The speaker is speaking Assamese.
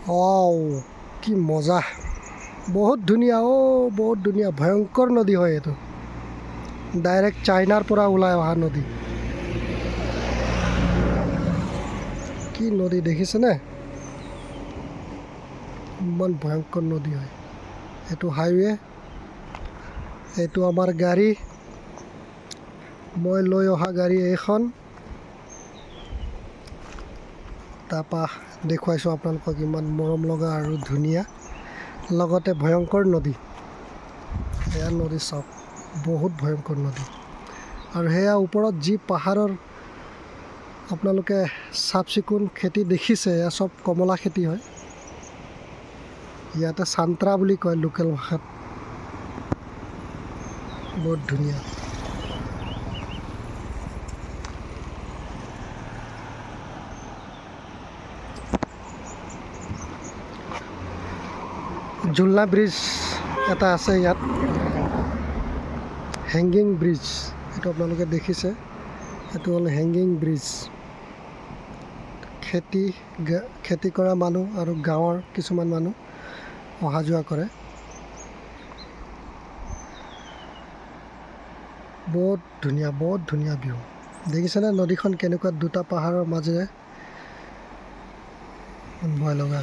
ওৱাও কি মজা বহুত ধুনীয়া বহুত ধুনীয়া ভয়ংকৰ নদী হয় এইটো ডাইৰেক্ট চাইনাৰ পৰা ওলাই অহা নদী কি নদী দেখিছেনে ইমান ভয়ংকৰ নদী হয় এইটো হাইৱে এইটো আমাৰ গাড়ী মই লৈ অহা গাড়ী এইখন তাৰপা দেখুৱাইছোঁ আপোনালোকক ইমান মৰম লগা আৰু ধুনীয়া লগতে ভয়ংকৰ নদী এয়া নদী চাওক বহুত ভয়ংকৰ নদী আৰু সেয়া ওপৰত যি পাহাৰৰ আপোনালোকে চাফ চিকুণ খেতি দেখিছে এয়া চব কমলা খেতি হয় ইয়াতে চান্ত্ৰা বুলি কয় লোকেল ভাষাত বহুত ধুনীয়া ঝুলনা ব্ৰিজ এটা আছে ইয়াত হেংগিং ব্ৰিজ এইটো আপোনালোকে দেখিছে এইটো হ'ল হেংগিং ব্ৰিজ খেতি কৰা মানুহ আৰু গাঁৱৰ কিছুমান মানুহ অহা যোৱা কৰে বহুত ধুনীয়া ভিউ দেখিছেনে নদীখন কেনেকুৱা দুটা পাহাৰৰ মাজেৰে ভয় লগা